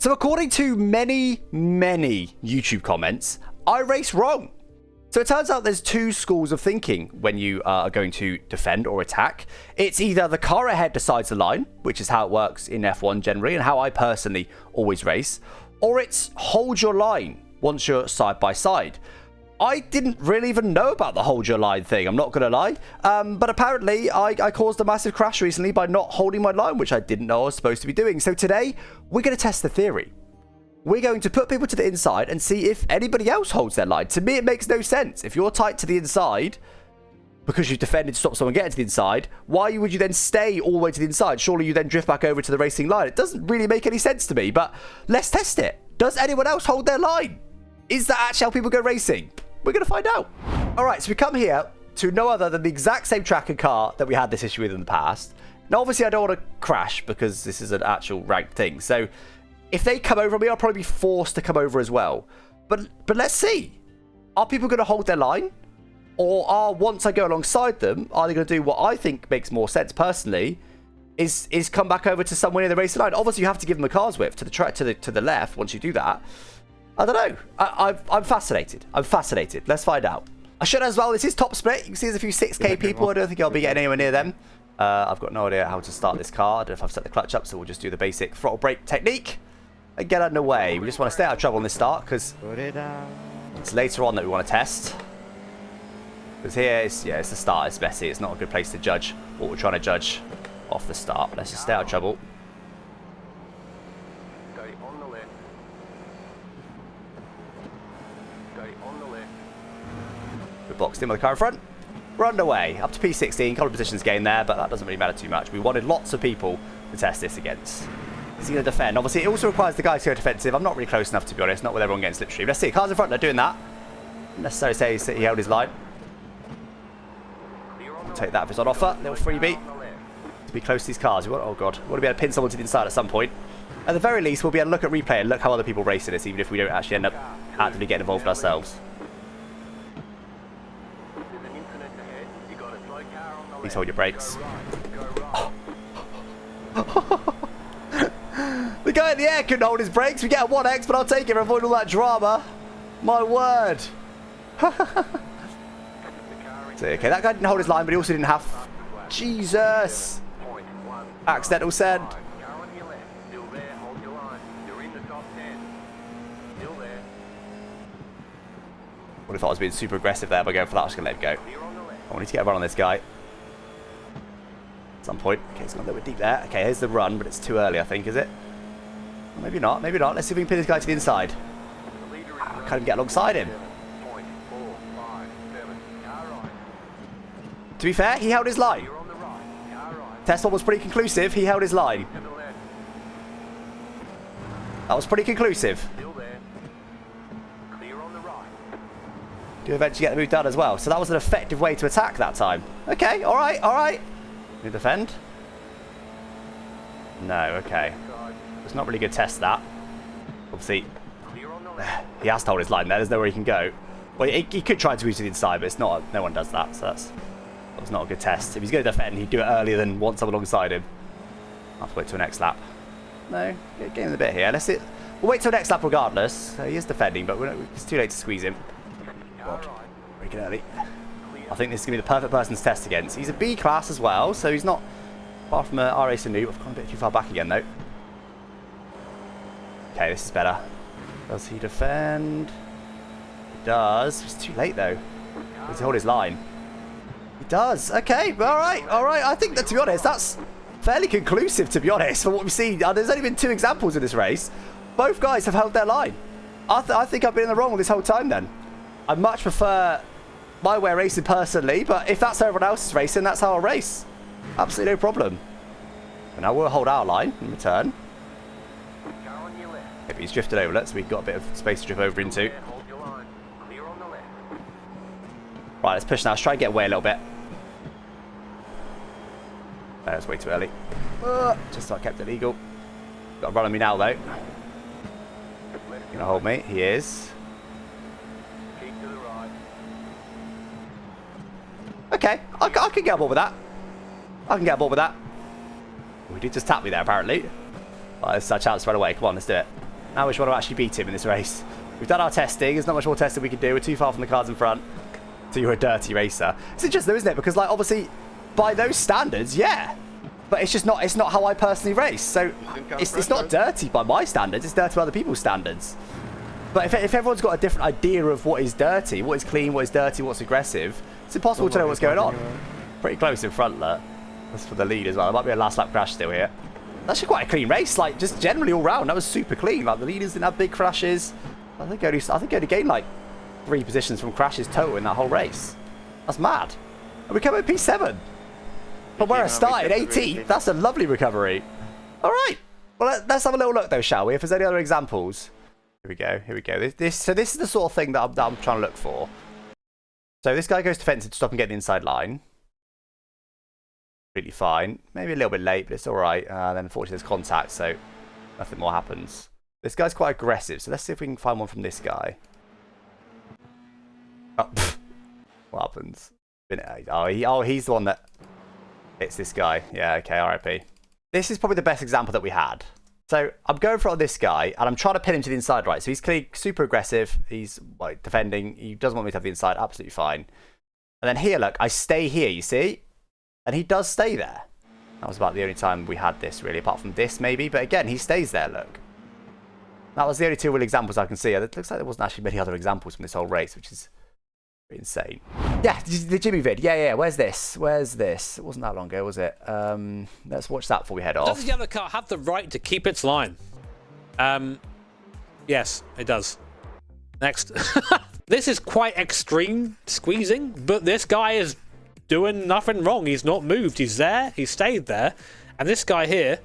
So according to many YouTube comments, I raced wrong. So it turns out there's two schools of thinking when you are going to defend or attack. It's either the car ahead decides the line, which is how it works in F1 generally and how I personally always race, or it's hold your line once you're side by side. I didn't really even know about the hold your line thing, I'm not going to lie. But apparently I caused a massive crash recently by not holding my line, which I didn't know I was supposed to be doing. So today, we're going to test the theory. We're going to put people to the inside and see if anybody else holds their line. To me, it makes no sense. If you're tight to the inside, because you've defended to stop someone getting to the inside, why would you then stay all the way to the inside? Surely you then drift back over to the racing line. It doesn't really make any sense to me, but let's test it. Does anyone else hold their line? Is that actually how people go racing? We're going to find out. All right, so we come here to no other than the exact same track and car that we had this issue with in the past. Now, obviously, I don't want to crash because this is an actual ranked thing. So if they come over me, I'll probably be forced to come over as well. But let's see. Are people going to hold their line? Or once I go alongside them, are they going to do what I think makes more sense personally, is come back over to somewhere near the racing line? Obviously, you have to give them a car's width to the track to the left once you do that. I don't know. I'm fascinated. I'm fascinated. Let's find out. I should as well. This is top split. You can see there's a few 6K people. I don't think I'll be getting anywhere near them. I've got no idea how to start this car. I don't know if I've set the clutch up, so we'll just do the basic throttle brake technique and get underway. We just want to stay out of trouble on this start because it's later on that we want to test. Because here, it's the start. It's messy. It's not a good place to judge what we're trying to judge off the start. Let's just stay out of trouble. Stay on the left. Stay on the left. We're boxed in with the car in front. We're underway. Up to P16. Couple of positions gained there, but that doesn't really matter too much. We wanted lots of people to test this against. Is he going to defend? Obviously, it also requires the guy to go defensive. I'm not really close enough, to be honest. Not with everyone getting slipstream. Let's see. Cars in front. They're doing that. Not necessarily say he held his line. Take that if it's on offer. Little freebie. To be close to these cars. Oh, God. We want to be able to pin someone to the inside at some point. At the very least, we'll be able to look at replay and look how other people race in this, even if we don't actually end up actively getting involved ourselves. Please hold your brakes. The guy in the air couldn't hold his brakes. We get a 1x, but I'll take it and avoid all that drama. My word. So, okay, that guy didn't hold his line, but he also didn't have... Jesus. Accidental send. What if I was being super aggressive there by going for that? I was going to let him go. I need to get a run on this guy. At some point. Okay, it's gone a little bit deep there. Okay, here's the run, but it's too early, I think, is it? Maybe not, maybe not. Let's see if we can pin this guy to the inside. Can't even get alongside him. To be fair, he held his line. Test one was pretty conclusive. He held his line. That was pretty conclusive. Do eventually get the move done as well. So that was an effective way to attack that time. Okay, all right, all right. You defend? No, okay. It's not really good test, that. Obviously, he has to hold his line there. There's nowhere he can go. Well, he could try to move to the inside, but it's not. No one does that, so that was not a good test. If he's going to defend, he'd do it earlier than want someone alongside him. I'll have to wait till next lap. No, getting a bit here. Let's see. We'll wait till next lap regardless. He is defending, but it's too late to squeeze him. God, breaking early. I think this is going to be the perfect person to test against. He's a B class as well, so he's not far from a RA noob. I've gone a bit too far back again, though. Okay, this is better. Does he defend? He does. It's too late, though. Does he hold his line? He does. Okay, all right, all right. I think that, to be honest, that's fairly conclusive, to be honest, for what we've seen. There's only been 2 examples in this race. Both guys have held their line. I think I've been in the wrong this whole time, then. I much prefer my way of racing personally, but if that's how everyone else is racing, that's how I'll race. Absolutely no problem. And now we'll hold our line in return. Maybe he's drifted over, so we've got a bit of space to drift over into. Right, let's push now. Let's try and get away a little bit. That's way too early. Just so I kept it legal. Got a run on me now, though. Gonna hold me. He is. Okay, I can get on board with that. I can get on board with that. We did just tap me there, apparently. Right, let's chance to run away. Come on, let's do it. Now we just want to actually beat him in this race. We've done our testing. There's not much more testing we can do. We're too far from the cars in front. So you're a dirty racer. It's interesting though, isn't it? Because like obviously by those standards, yeah. But it's just not, it's not how I personally race. So it's not dirty by my standards. It's dirty by other people's standards. But if everyone's got a different idea of what is dirty, what is clean, what is dirty, what's aggressive, it's impossible to know what's going on. Pretty close in front, look. That's for the lead as well. There might be a last lap crash still here. That's actually quite a clean race, like just generally all round. That was super clean. Like the leaders didn't have big crashes. I think only gained like 3 positions from crashes total in that whole race. That's mad. And we come in P7. But where I started, 18th, that's a lovely recovery. All right. Well, let's have a little look though, shall we? If there's any other examples. Here we go. Here we go. So this is the sort of thing that I'm trying to look for. So this guy goes defensive to stop and get the inside line. Really fine. Maybe a little bit late, but it's all right. Then unfortunately there's contact, so nothing more happens. This guy's quite aggressive, so let's see if we can find one from this guy. Oh, what happens? Oh, he's the one that hits this guy. Yeah, okay, RIP. This is probably the best example that we had. So I'm going for this guy, and I'm trying to pin him to the inside right. So he's clearly super aggressive. He's like defending. He doesn't want me to have the inside. Absolutely fine. And then here, look, I stay here, you see? And he does stay there. That was about the only time we had this, really, apart from this, maybe. But again, he stays there, look. That was the only 2 real examples I can see. It looks like there wasn't actually many other examples from this whole race, which is insane. Yeah, the Jimmy vid. Yeah. Where's this? It wasn't that long ago, was it? Let's watch that before we head off. Does the other car have the right to keep its line? Yes, it does. Next. This is quite extreme squeezing, but this guy is doing nothing wrong. He's not moved. He's there. He stayed there. And this guy here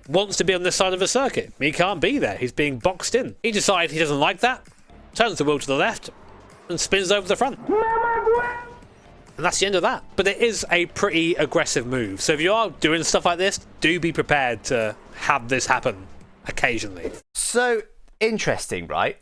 wants to be on this side of the circuit. He can't be there. He's being boxed in. He decides he doesn't like that, turns the wheel to the left, and spins over the front. And that's the end of that. But it is a pretty aggressive move. So if you are doing stuff like this, do be prepared to have this happen occasionally. So interesting, right?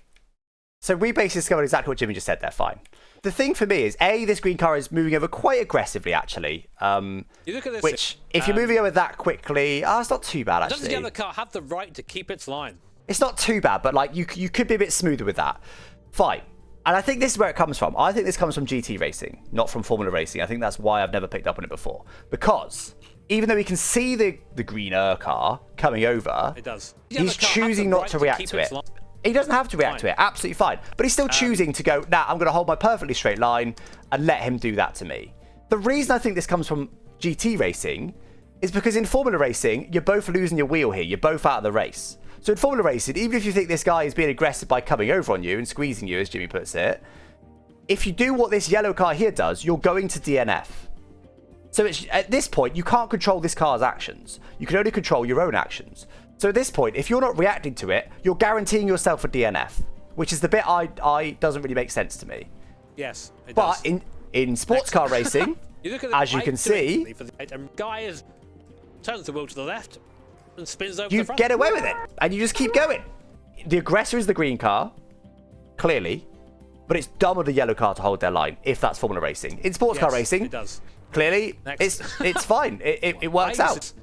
So we basically discovered exactly what Jimmy just said there. Fine. The thing for me is, this green car is moving over quite aggressively, actually. You look at this, which, if you're moving over that quickly, it's not too bad, actually. Does the other car have the right to keep its line? It's not too bad, but like you could be a bit smoother with that. Fine. And I think this is where it comes from. I think this comes from GT racing, not from Formula racing. I think that's why I've never picked up on it before. Because even though we can see the greener car coming over, it does. He's choosing not to react to it. He doesn't have to react to it, absolutely fine. But he's still choosing to go, nah, I'm going to hold my perfectly straight line and let him do that to me. The reason I think this comes from GT racing is because in Formula racing, you're both losing your wheel here. You're both out of the race. So in Formula racing, even if you think this guy is being aggressive by coming over on you and squeezing you, as Jimmy puts it, if you do what this yellow car here does, you're going to DNF. So at this point, you can't control this car's actions. You can only control your own actions. So at this point, if you're not reacting to it, you're guaranteeing yourself a DNF, which is the bit I doesn't really make sense to me. Yes, it does. But in sports car racing, as you can see, the guy turns the wheel to the left and spins over you the front. get away with it, and you just keep going. The aggressor is the green car, clearly, but it's dumb of the yellow car to hold their line if that's Formula racing. In sports car racing, it does. Clearly, it's fine. It works out.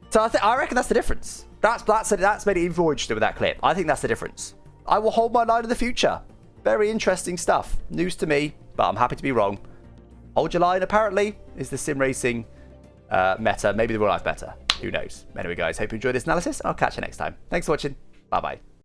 So I reckon that's the difference. That's made it even more interesting with that clip. I think that's the difference. I will hold my line in the future. Very interesting stuff. News to me, but I'm happy to be wrong. Hold your line, apparently, is the sim racing meta. Maybe the real life meta. Who knows? Anyway, guys, hope you enjoyed this analysis, and I'll catch you next time. Thanks for watching. Bye-bye.